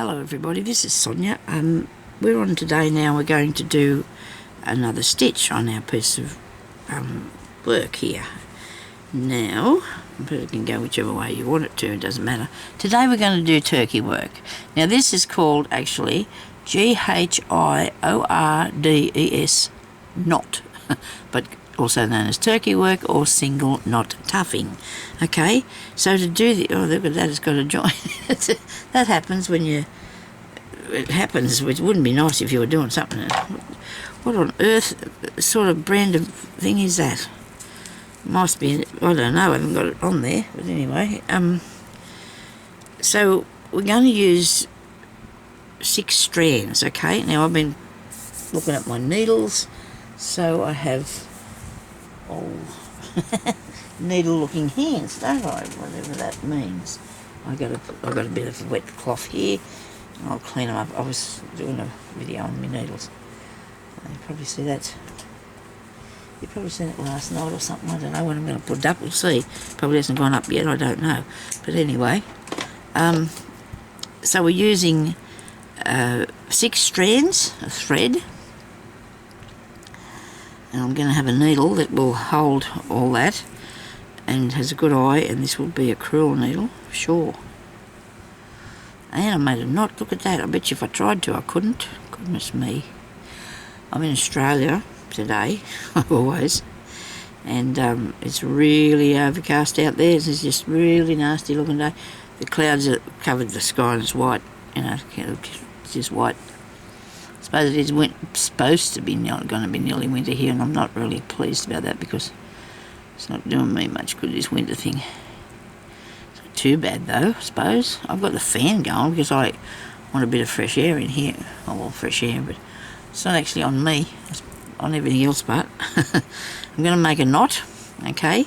Hello everybody, this is Sonya. We're on today now. We're going to do another stitch on our piece of work here. Now, but it can go whichever way you want it to, it doesn't matter. Today we're going to do turkey work. Now this is called actually G-H-I-O-R-D-E-S knot, but also known as turkey work or single knot tuffing. Okay, so to do the, oh look at that, it's got a joint. That happens when you, it happens, which wouldn't be nice if you were doing something. What on earth sort of brand of thing is that? Must be, I don't know, I haven't got it on there, but anyway. So we're going to use 6 strands, okay? Now I've been looking at my needles, so I have needle looking hands, don't I? Whatever that means. I've got a bit of wet cloth here. I'll clean them up. I was doing a video on my needles. You probably see that. You probably seen it last night or something. I don't know when I'm going to put it up. We'll see. Probably hasn't gone up yet. I don't know. But anyway, so we're using 6 strands of thread. And I'm going to have a needle that will hold all that and has a good eye, and this will be a crewel needle, sure. And I made a knot, look at that. I bet you if I tried to I couldn't. Goodness me. I'm in Australia today, always, and it's really overcast out there. It's just really nasty looking day. The clouds have covered the sky and it's white, you know, it's just white. I suppose it is supposed to be going to be nearly winter here, and I'm not really pleased about that because it's not doing me much good, this winter thing. It's not too bad though, I suppose. I've got the fan going because I want a bit of fresh air in here. Oh well, fresh air, but it's not actually on me, it's on everything else but. I'm going to make a knot, okay?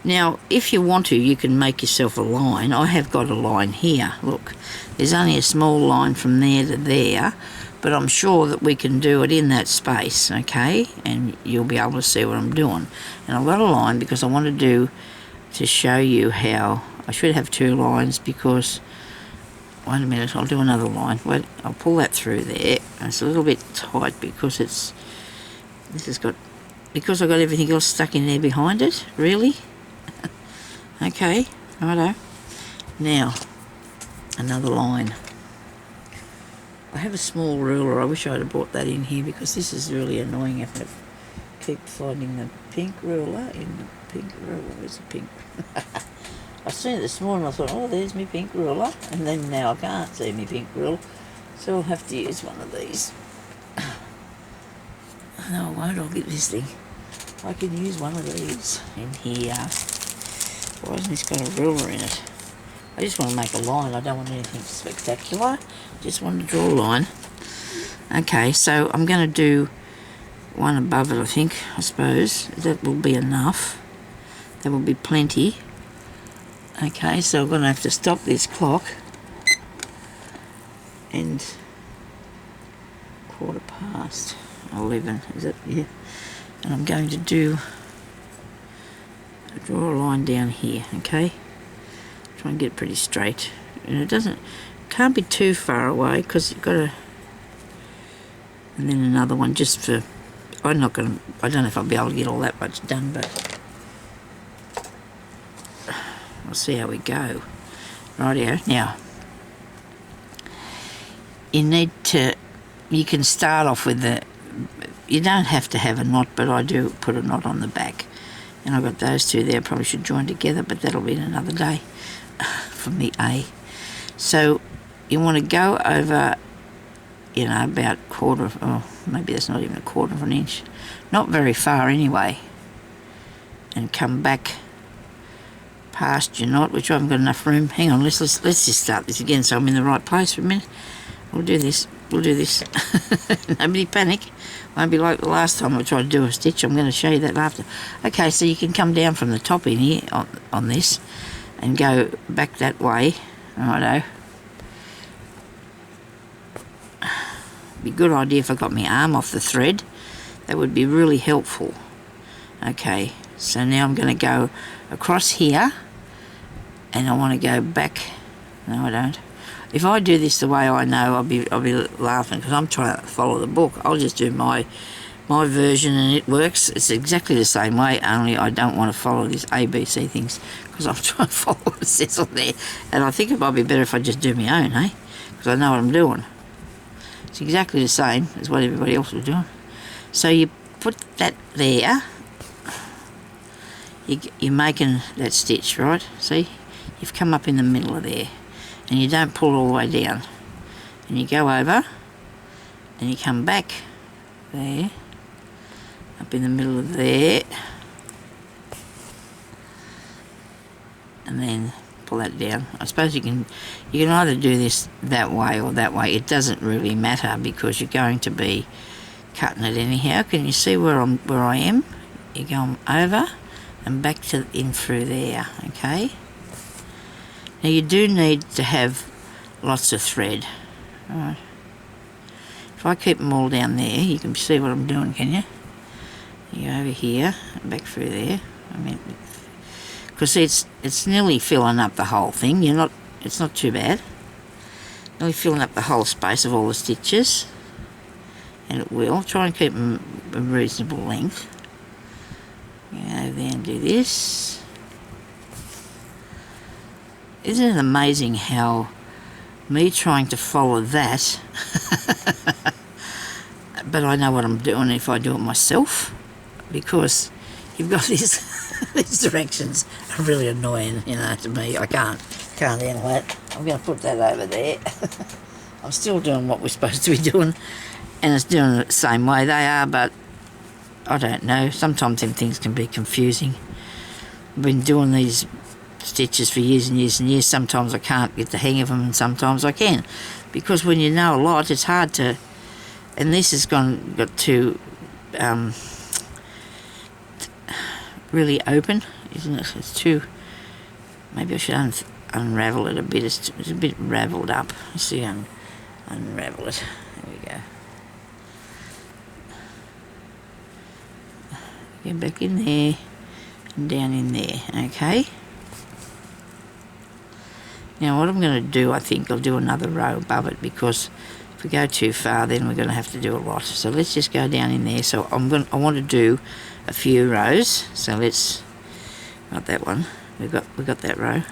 Now, if you want to, you can make yourself a line. I have got a line here, look. There's only a small line from there to there, but I'm sure that we can do it in that space, okay? And you'll be able to see what I'm doing. And I've got a line because I want to show you how. I should have 2 lines because, wait a minute, I'll do another line. Wait, I'll pull that through there. It's a little bit tight because because I've got everything else stuck in there behind it, really. Okay, righto. Now, another line. I have a small ruler. I wish I'd have brought that in here because this is really annoying if I keep finding the pink ruler in the pink ruler. Where's the pink? I seen it this morning. I thought, oh, there's my pink ruler, and then now I can't see my pink ruler, so I'll have to use one of these. No, I won't. I'll get this thing. I can use one of these in here. Why hasn't this got a ruler in it? I just want to make a line. I don't want anything spectacular. Just want to draw a line. Okay, so I'm going to do one above it, I think, I suppose. That will be enough. That will be plenty. Okay, so I'm going to have to stop this clock. And 11. Is it? Yeah. And I'm going to draw a line down here, okay? Try and get it pretty straight. And it can't be too far away because you've got to, and then another one just for, I don't know if I'll be able to get all that much done, but we'll see how we go. Rightio. Now, you can start off with you don't have to have a knot, but I do put a knot on the back. And I've got those 2 there. Probably should join together, but that'll be another day for me, So you want to go over, about maybe that's not even a 1/4 of an inch. Not very far anyway. And come back past your knot, which I haven't got enough room. Hang on, let's just start this again so I'm in the right place for a minute. We'll do this. Nobody panic. Won't be like the last time I tried to do a stitch. I'm going to show you that after. Okay, so you can come down from the top in here on this and go back that way. Righto. Be a good idea if I got my arm off the thread. That would be really helpful. Okay, so now I'm going to go across here and I want to go back. No, I don't. If I do this the way I know, I'll be laughing because I'm trying to follow the book. I'll just do my version and it works. It's exactly the same way, only I don't want to follow these ABC things because I'm trying to follow what it says on there. And I think it might be better if I just do my own, eh? Because I know what I'm doing. It's exactly the same as what everybody else was doing. So you put that there. You're making that stitch, right? See? You've come up in the middle of there. And you don't pull all the way down. And you go over. And you come back there. Up in the middle of there. And then pull that down. I suppose you can either do this that way or that way. It doesn't really matter because you're going to be cutting it anyhow. Can you see where I am? You're going over and back to in through there, okay? Now you do need to have lots of thread. Alright. If I keep them all down there, you can see what I'm doing, can you? You go over here and back through there. Because it's nearly filling up the whole thing. It's not too bad. Nearly filling up the whole space of all the stitches. And it will. Try and keep them a reasonable length. Go over there and do this. Isn't it amazing how me trying to follow that, but I know what I'm doing if I do it myself, because you've got these directions are really annoying, to me. I can't handle that. I'm going to put that over there. I'm still doing what we're supposed to be doing, and it's doing it the same way they are, but I don't know. Sometimes them things can be confusing. I've been doing these stitches for years and years and years. Sometimes I can't get the hang of them and sometimes I can, because when you know a lot it's hard to, and this has got to really open, isn't it? It's too, maybe I should unravel it a bit. It's a bit raveled up. Let's see, unravel it. There we go. Get back in there and down in there, okay? Now what I'm going to do, I think I'll do another row above it, because if we go too far then we're going to have to do a lot. So let's just go down in there. So I want to do a few rows. So let's, not that one. We got that row.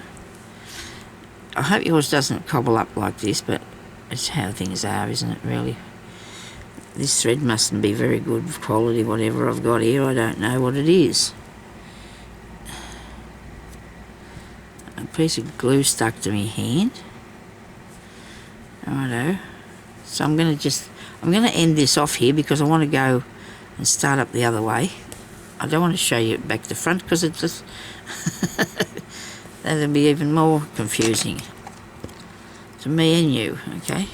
I hope yours doesn't cobble up like this, but it's how things are, isn't it, really? This thread mustn't be very good quality, whatever I've got here. I don't know what it is. A piece of glue stuck to my hand. Righto. So I'm going to end this off here because I want to go and start up the other way. I don't want to show you back to front because it's just that'll be even more confusing to me and you, okay?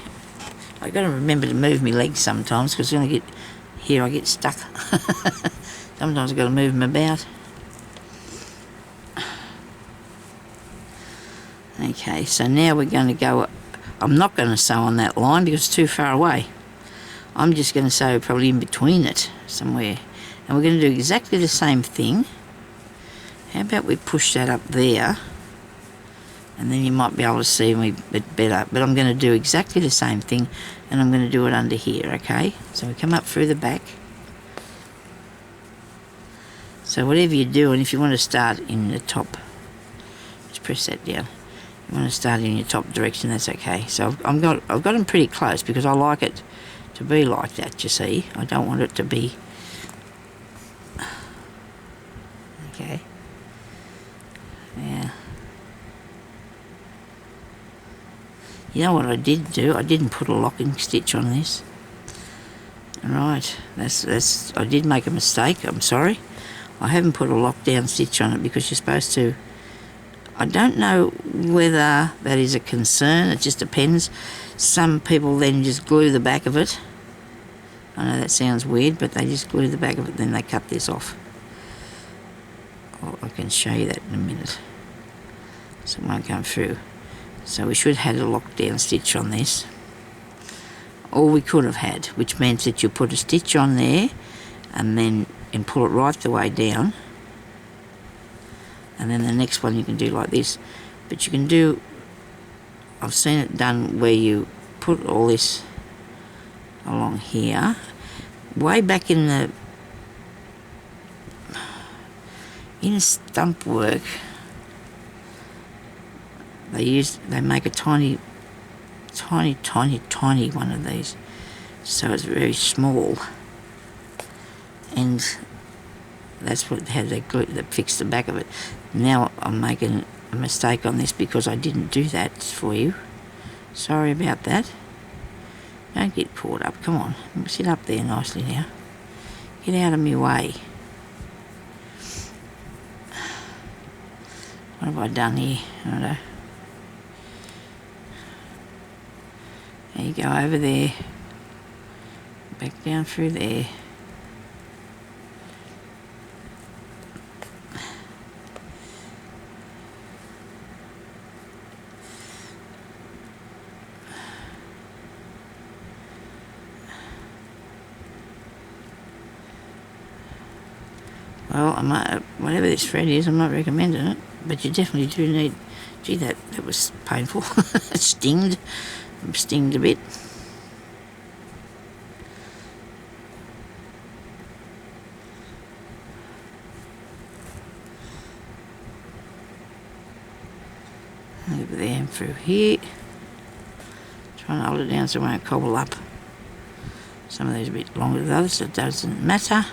I've got to remember to move my legs sometimes because when I get here I get stuck. Sometimes I've got to move them about. Okay, so now we're going to go, I'm not going to sew on that line because it's too far away. I'm just going to sew probably in between it somewhere. And we're going to do exactly the same thing. How about we push that up there? And then you might be able to see me a bit better. But I'm going to do exactly the same thing, and I'm going to do it under here, okay? So we come up through the back. So whatever you're doing, if you want to start in the top, just press that down. You want to start in your top direction, that's okay. So I've got them pretty close because I like it to be like that, you see. I don't want it to be... Okay. Yeah. You know what I did do? I didn't put a locking stitch on this. Right, that's I did make a mistake, I'm sorry. I haven't put a lockdown stitch on it because you're supposed to... I don't know whether that is a concern, it just depends. Some people then just glue the back of it. I know that sounds weird, but they just glue the back of it, then they cut this off. Oh, I can show you that in a minute. So it won't come through. So we should have had a lockdown stitch on this. Or we could have had, which means that you put a stitch on there and pull it right the way down. And then the next one you can do like this. But you can do I've seen it done where you put all this along here. Way back in stump work, they make a tiny one of these, so it's very small, and that's how they fix the back of it. Now I'm making a mistake on this because I didn't do that for you. Sorry about that. Don't get caught up. Come on, sit up there nicely now. Get out of my way. What have I done here? I don't know. There you go, over there. Back down through there. Well, whatever this thread is, I'm not recommending it, but you definitely do need... Gee, that was painful. It stinged a bit. Over there and through here. Try and hold it down so it won't cobble up. Some of these are a bit longer than others, so it doesn't matter.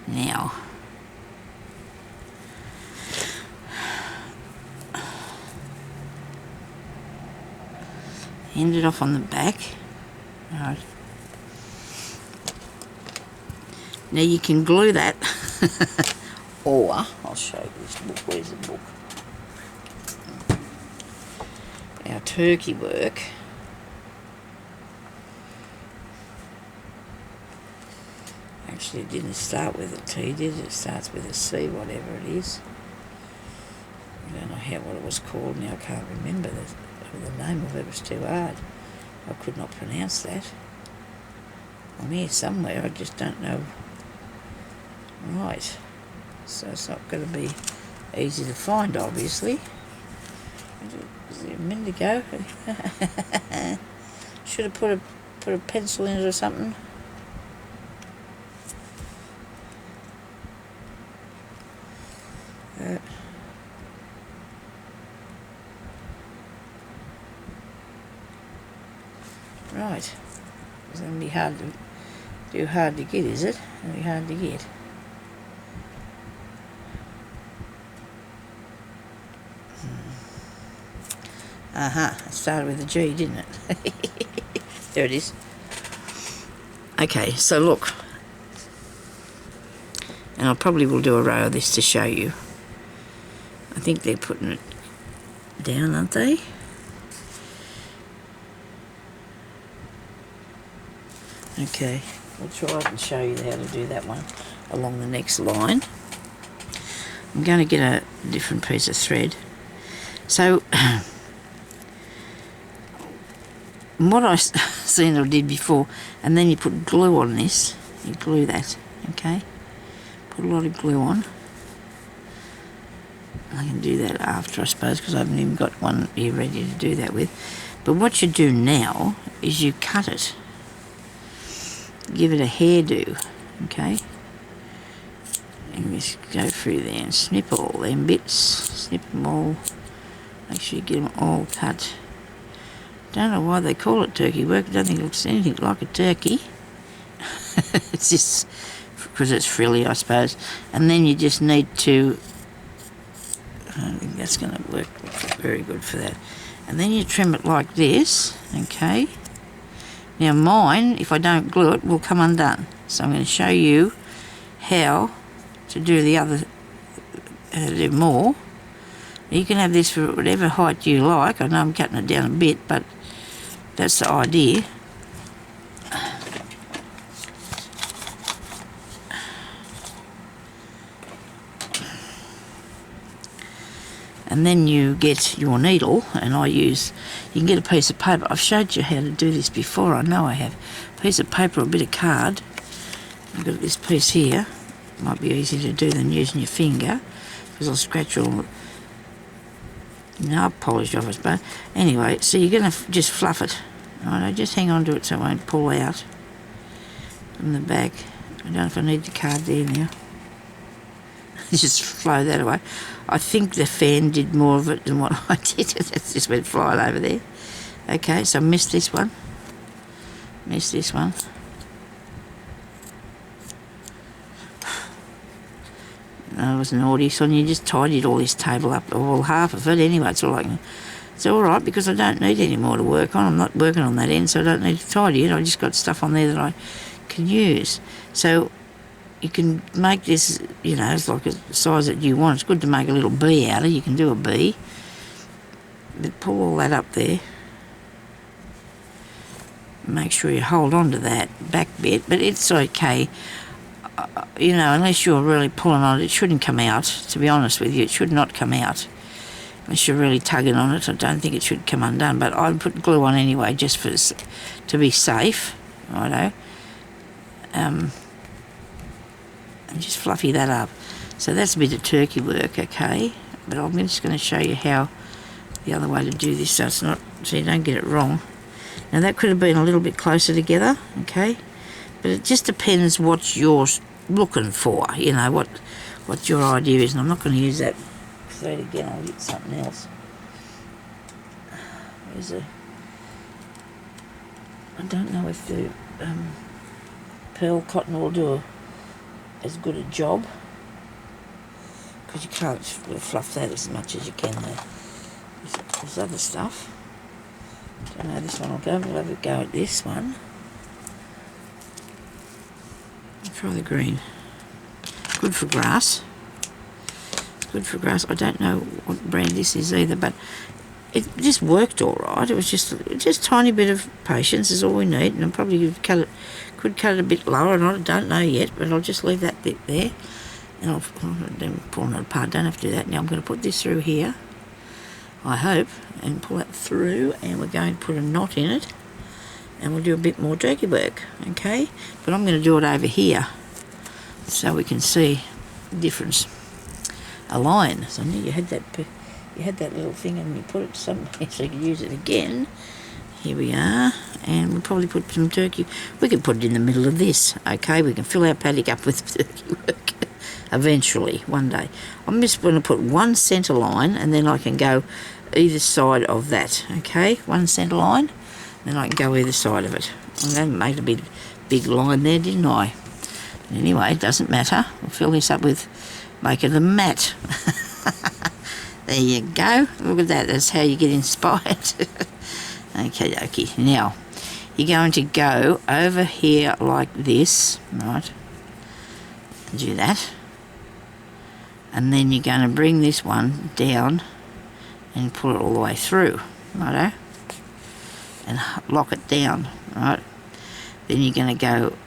Now, end it off on the back. Right. Now you can glue that, or I'll show you this book. Where's the book? Our turkey work. Actually, it didn't start with a T, did it? It starts with a C, whatever it is. I don't know what it was called now. I can't remember. The name of it was too hard. I could not pronounce that. I'm here somewhere, I just don't know. Right. So it's not going to be easy to find, obviously. Was it a minute ago? Should have put a pencil in it or something. Right, it's going to be hard to get, is it? It's going to be hard to get. It started with a G, didn't it? There it is. Okay, so look. And I probably will do a row of this to show you. I think they're putting it down, aren't they? Okay, I'll try and show you how to do that one along the next line. I'm going to get a different piece of thread. So, what I seen I did before, and then you put glue on this, you glue that, okay? Put a lot of glue on. I can do that after, I suppose, because I haven't even got one here ready to do that with. But what you do now is you cut it. Give it a hairdo, okay? And just go through there and snip all them bits. Snip them all. Make sure you get them all cut. Don't know why they call it turkey work. I don't think it looks anything like a turkey. It's just because it's frilly, I suppose. And then you just need to... I don't think that's going to work very good for that. And then you trim it like this, okay? Now mine, if I don't glue it, will come undone. So I'm going to show you how to do the other, how to do more. You can have this for whatever height you like. I know I'm cutting it down a bit, but that's the idea. And then you get your needle, and you can get a piece of paper. I've showed you how to do this before, I know I have. A piece of paper or a bit of card. I've got this piece here. Might be easier to do than using your finger, because I'll scratch all No, I've polished off, but anyway, so you're going to just fluff it. Right, just hang on to it so it won't pull out from the back. I don't know if I need the card there now. Just flow that away. I think the fan did more of it than what I did. It's just went flying over there. Okay, so I missed this one. Missed this one. That was naughty, Sonia. Just tidied all this table up, well, half of it anyway. It's all right because I don't need any more to work on. I'm not working on that end, so I don't need to tidy it. I just got stuff on there that I can use. So you can make this, you know, it's like a size that you want. It's good to make a little bee out of. You can do a bee. But pull all that up there. Make sure you hold on to that back bit, but it's okay. You know, unless you're really pulling on it, it shouldn't come out, to be honest with you. It should not come out. Unless you're really tugging on it, I don't think it should come undone. But I'd put glue on anyway, just to be safe, righto. And just fluffy that up. So that's a bit of turkey work, okay? But I'm just going to show you how the other way to do this, so it's not, so you don't get it wrong. Now that could have been a little bit closer together, okay? But it just depends what you're looking for, you know, what your idea is. And I'm not going to use that thread again, I'll get something else. I don't know if the pearl cotton will do as good a job, because you can't fluff that as much as you can there's other stuff. I don't know, this one will go. We'll have a go at this one. I'll try the green. Good for grass. Good for grass. I don't know what brand this is either, but it just worked all right. It was just a tiny bit of patience is all we need, and I probably could cut it a bit lower, and I don't know yet, but I'll just leave that bit there. And I'll pull it apart. Don't have to do that. Now I'm going to put this through here, I hope, and pull it through, and we're going to put a knot in it, and we'll do a bit more turkey work, okay? But I'm going to do it over here so we can see the difference. A line. So you had that little thing, and you put it somewhere so you can use it again. Here we are, and we'll probably put some turkey. We can put it in the middle of this, okay? We can fill our paddock up with turkey work eventually, one day. I'm just going to put one centre line, and then I can go either side of that, okay? One centre line, then I can go either side of it. I made a big line there, didn't I? But anyway, it doesn't matter. We'll fill this up with, make it a mat. There you go. Look at that. That's how you get inspired. Okay. Now, you're going to go over here like this, right? Do that. And then you're going to bring this one down and pull it all the way through, righto? And lock it down, right? Then you're going to go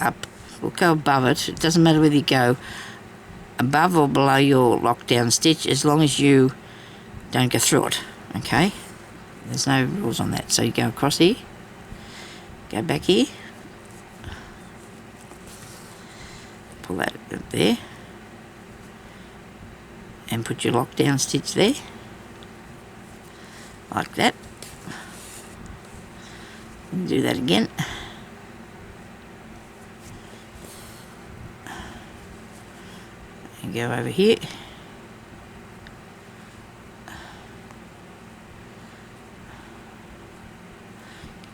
up. We'll go above it. It doesn't matter whether you go above or below your lockdown stitch, as long as you don't go through it, okay? There's no rules on that. So you go across here, go back here, pull that up there, and put your lockdown stitch there, like that. And do that again. And go over here.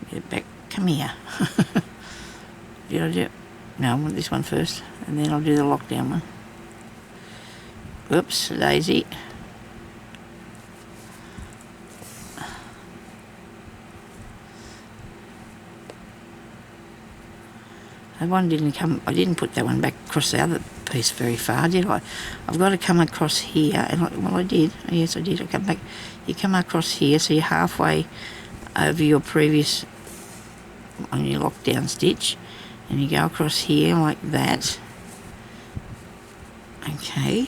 Get it back. Come here. Did I do it? No, I want this one first, and then I'll do the lockdown one. Oops, daisy. That one didn't come, I didn't put that one back across the other piece very far, did I? I've got to come across here, and well, I did. Yes, I did. I come back. You come across here, so you're halfway over your previous, on your lockdown stitch, and you go across here like that. Okay.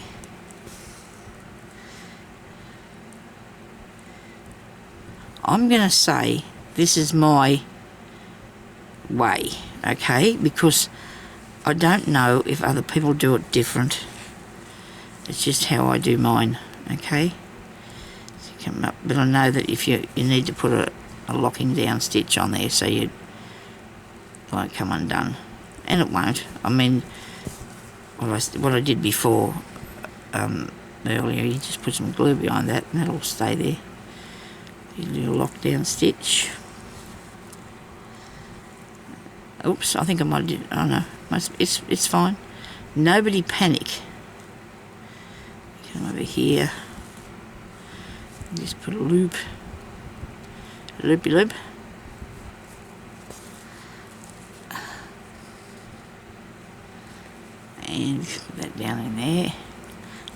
I'm going to say this is my way, okay, because I don't know if other people do it different. It's just how I do mine, okay? come up, but I know that if you need to put a locking down stitch on there so you won't come undone, and it won't. I mean, what I did before earlier, you just put some glue behind that and that'll stay there. You do a lock down stitch. Oops, I think I might have did. Oh no, it's fine. Nobody panic. Come over here. Just put a loop, loopy loop. And put that down in there.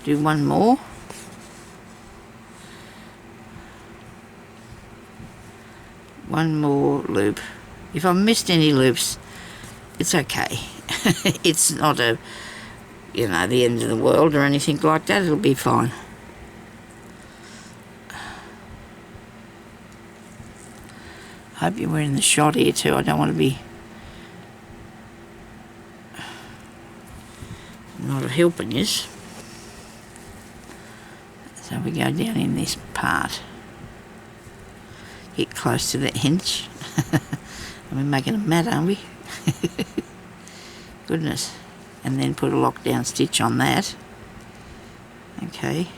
Do one more. One more loop. If I've missed any loops, it's okay. It's not the end of the world or anything like that. It'll be fine. Hope you're wearing the shot here too. I don't want to be not helping you. So we go down in this part. Get close to the hinge. We're making a mat, aren't we? Goodness. And then put a lockdown stitch on that. Okay.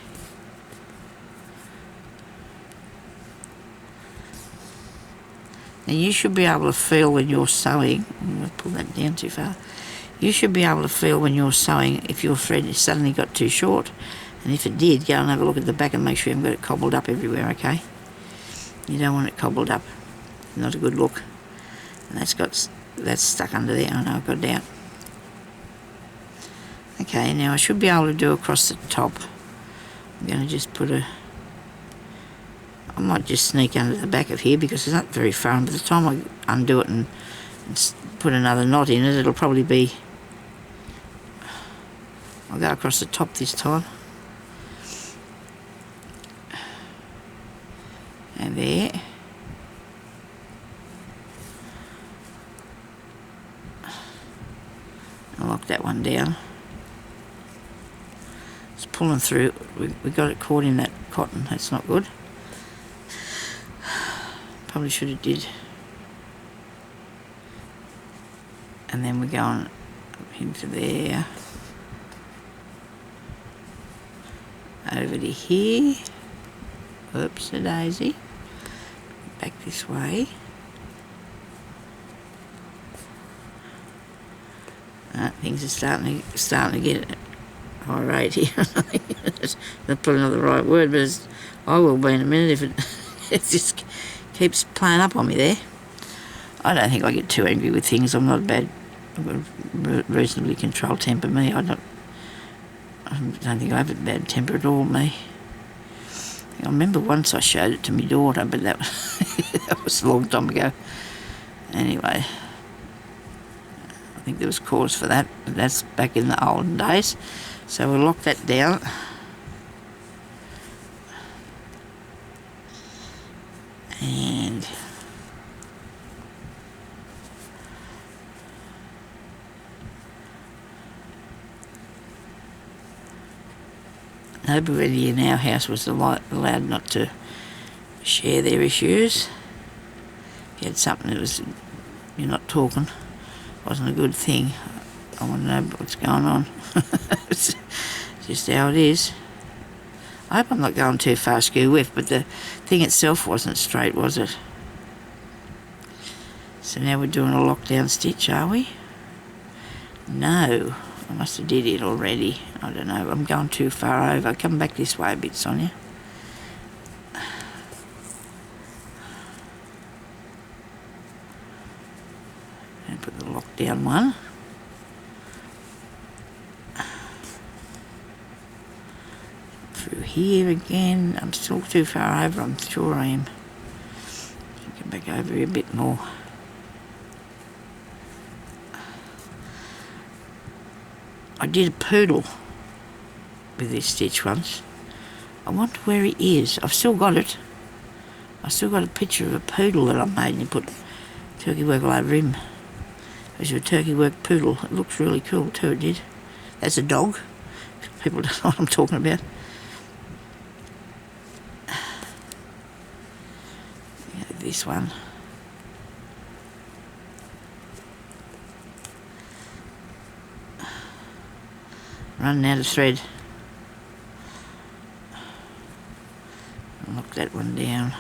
Now you should be able to feel when you're sewing. I'm going to pull that down too far. You should be able to feel when you're sewing if your thread has suddenly got too short. And if it did, go and have a look at the back and make sure you haven't got it cobbled up everywhere, okay? You don't want it cobbled up. Not a good look. And that's stuck under there. I know I've got it out. Okay, now I should be able to do across the top. I'm going to just put I might just sneak under the back of here because it's not very far, and by the time I undo it and put another knot in it, it'll probably be... I'll go across the top this time. And there. I'll lock that one down. It's pulling through. We got it caught in that cotton. That's not good. Probably should have did. And then we're going into there. Over to here. Oops, a daisy. Back this way. Things are starting to get irate here. That's probably not the right word, but I will be in a minute if it just keeps playing up on me there. I don't think I get too angry with things. I'm not bad. I've got a reasonably controlled temper. Me, I don't think I have a bad temper at all. Me. I remember once I showed it to my daughter, but that was a long time ago. Anyway, I think there was cause for that. But that's back in the olden days. So we'll lock that down. And nobody in our house was allowed not to share their issues. If you had something that was, you're not talking, wasn't a good thing. I want to know what's going on. It's just how it is. I hope I'm not going too far skew with, but the thing itself wasn't straight, was it? So now we're doing a lockdown stitch, are we? No. I must have did it already. I don't know. I'm going too far over. Come back this way a bit, Sonia. And put the lockdown one. Through here again. I'm still too far over. I'm sure I am. Come back over here a bit more. I did a poodle with this stitch once. I wonder where he is. I've still got it. I've still got a picture of a poodle that I made and you put turkey work all over him. It was a turkey work poodle. It looks really cool too, it did. That's a dog. People don't know what I'm talking about. this one. Running out of thread. Lock that one down.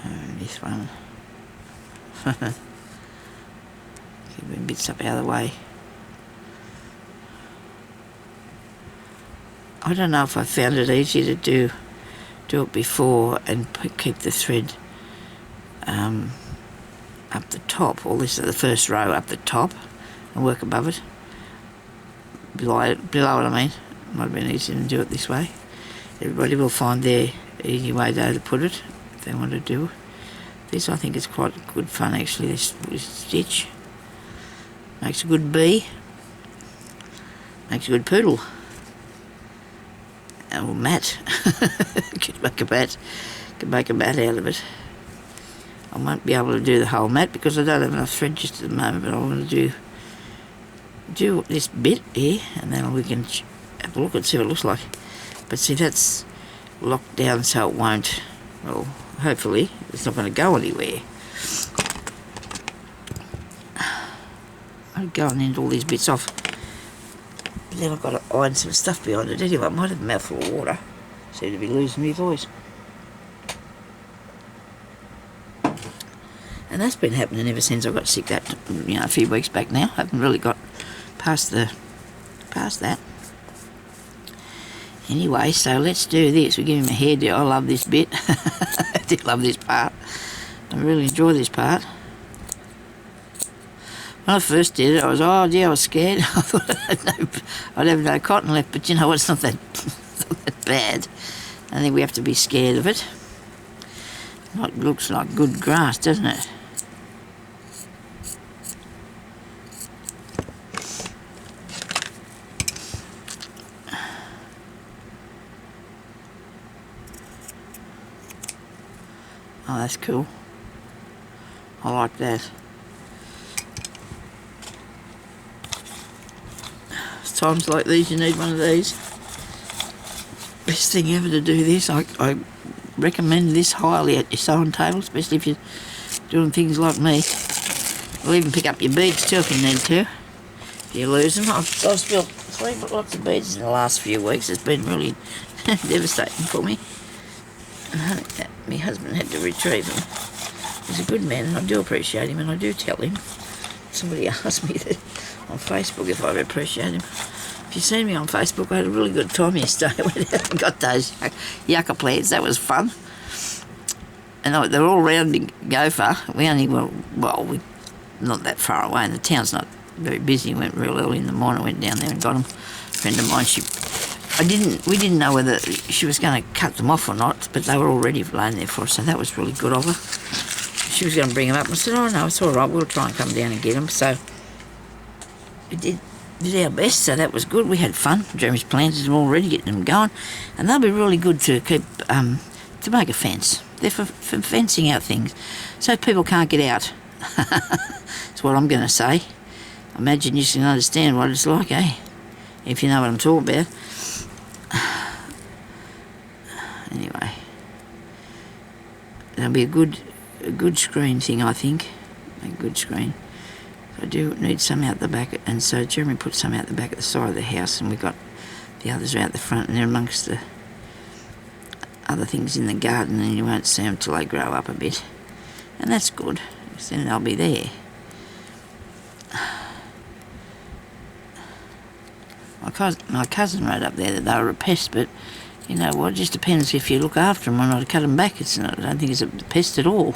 And this one. Keep bits up out of the way. I don't know if I found it easier to do it before and keep the thread up the top, or this is the first row up the top, and work above it. Below it, I mean. Might have been easier to do it this way. Everybody will find their easy way though to put it if they want to do it. This I think is quite good fun actually, this stitch. Makes a good bee. Makes a good poodle. Or mat. Could make a mat. Could make a mat out of it. I won't be able to do the whole mat because I don't have enough thread just at the moment, but I want to do this bit here, and then we can have a look and see what it looks like. But see, that's locked down so it won't, well, hopefully it's not going to go anywhere. I'm going into all these bits off. But then I've got to iron some stuff behind it anyway. I might have a mouthful of water. Seem to be losing my voice. And that's been happening ever since I got sick that, a few weeks back now. I haven't really got past that. Anyway, so let's do this. We're giving him a hairdo. I love this bit. I do love this part. I really enjoy this part. When I first did it, I was scared. I thought I'd have no cotton left, but it's not that, not that bad. I think we have to be scared of it. It looks like good grass, doesn't it? Oh, that's cool. I like that. It's times like these you need one of these. Best thing ever to do this. I recommend this highly at your sewing table, especially if you're doing things like me. We'll even pick up your beads too if you need to. If you lose them. I've spilled lots of beads in the last few weeks. It's been really devastating for me. My husband had to retrieve them. He's a good man and I do appreciate him, and I do tell him. Somebody asked me that on Facebook if I appreciate him. If you've seen me on Facebook, I had a really good time yesterday. I went out and got those yucca plants. That was fun. And they're all round in Gopher. We only were, we're not that far away, and the town's not very busy. We went real early in the morning, went down there and got them. A friend of mine, we didn't know whether she was going to cut them off or not, but they were already laying there for us, so that was really good of her. She was going to bring them up, and I said, oh no, it's all right, we'll try and come down and get them. So we did our best, so that was good. We had fun. Jeremy's planted them already, getting them going, and they'll be really good to keep, to make a fence. They're for fencing out things, so people can't get out. That's what I'm going to say. I imagine you can understand what it's like, eh? If you know what I'm talking about. Anyway, that'll be a good screen thing, I think. A good screen. I do need some out the back, and so Jeremy put some out the back at the side of the house, and we got the others out the front, and they're amongst the other things in the garden, and you won't see them till they grow up a bit, and that's good, because then they'll be there. My cousin wrote up there that they were a pest, but you know what, it just depends if you look after them or not. To cut them back, I don't think it's a pest at all.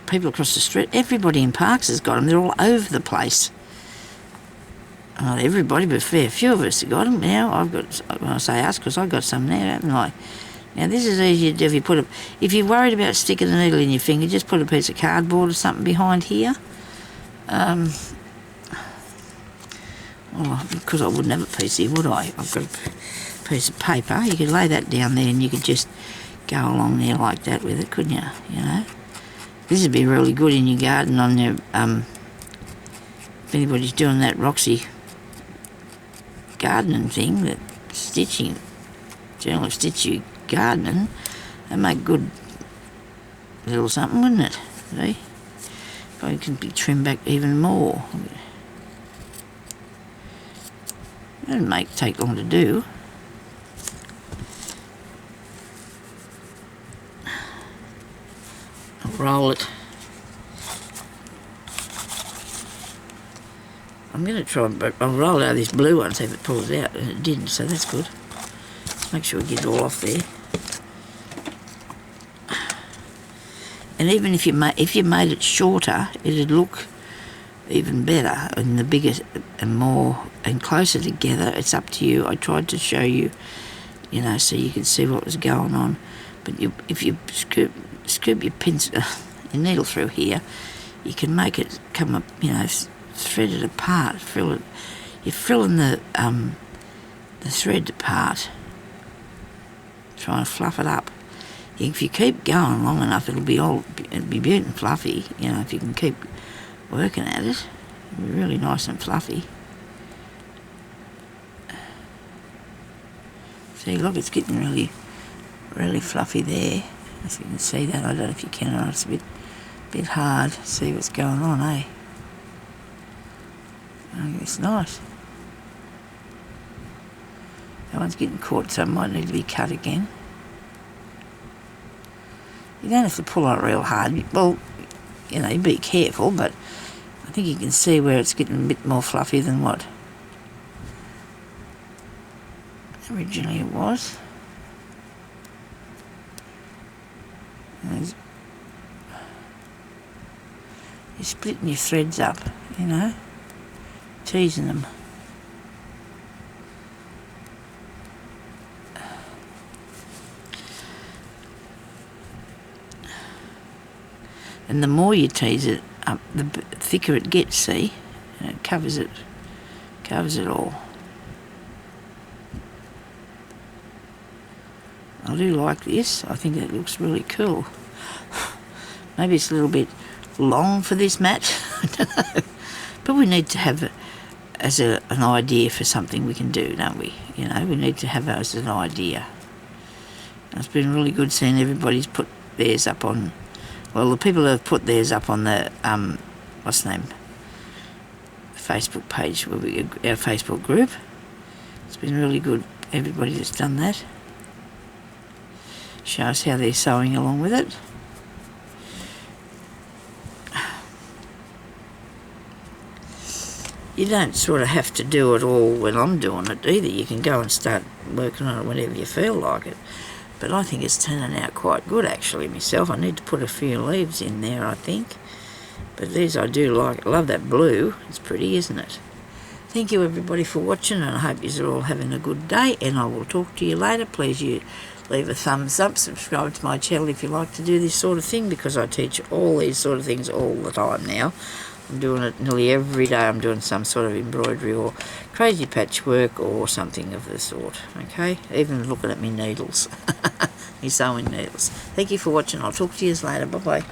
People across the street, everybody in parks has got them. They're all over the place. Not everybody, but a fair few of us have got them now. When I say us, because I've got some now, haven't I? Now this is easy to do if you're worried about sticking a needle in your finger, just put a piece of cardboard or something behind here. Because I wouldn't have a piece here, would I? I've got a piece of paper. You could lay that down there and you could just go along there like that with it, couldn't you? You know? This would be really good in your garden on your, if anybody's doing that Roxy gardening thing, that stitching, Journal of Stitchy Gardening, they make good little something, wouldn't it? See? Probably can be trimmed back even more. It doesn't take long to do. I'll roll it. I'm going to try, but I'll roll out this blue one, see if it pulls out, and it didn't, so that's good. Let's make sure we get it all off there. And even if you made it shorter, it'd look even better, and the bigger and more and closer together. It's up to you. I tried to show you, you know, so you could see what was going on. But if you scoop your pencil, your needle through here, you can make it come up, you know, thread it apart. You're filling the thread apart, trying to fluff it up. If you keep going long enough, it'll be beautiful and fluffy. You know, if you can keep working at it, it'll be really nice and fluffy. See, look, it's getting really, really fluffy there. If you can see that, I don't know if you can or not. It's a bit hard to see what's going on, eh? I think it's nice. That one's getting caught, so it might need to be cut again. You don't have to pull on it real hard. Well, you know, be careful, but I think you can see where it's getting a bit more fluffy than what originally it was. You're splitting your threads up, you know, teasing them. And the more you tease it up, the thicker it gets, see? And it covers it all. I do like this. I think it looks really cool. Maybe it's a little bit long for this mat. I don't know. But we need to have it as an idea for something we can do, don't we? You know, we need to have it as an idea. And it's been really good seeing everybody's put theirs up on. Well, the people who have put theirs up on the, what's the name, Facebook page, our Facebook group. It's been really good, everybody that's done that. Show us how they're sewing along with it. You don't sort of have to do it all when I'm doing it either. You can go and start working on it whenever you feel like it. But I think it's turning out quite good, actually, myself. I need to put a few leaves in there, I think. But these I do like. I love that blue. It's pretty, isn't it? Thank you, everybody, for watching, and I hope you're all having a good day, and I will talk to you later. Please, you leave a thumbs up, subscribe to my channel if you like to do this sort of thing, because I teach all these sort of things all the time now. I'm doing it nearly every day. I'm doing some sort of embroidery or crazy patchwork or something of the sort, okay? Even looking at me needles, me sewing needles. Thank you for watching. I'll talk to you later. Bye-bye.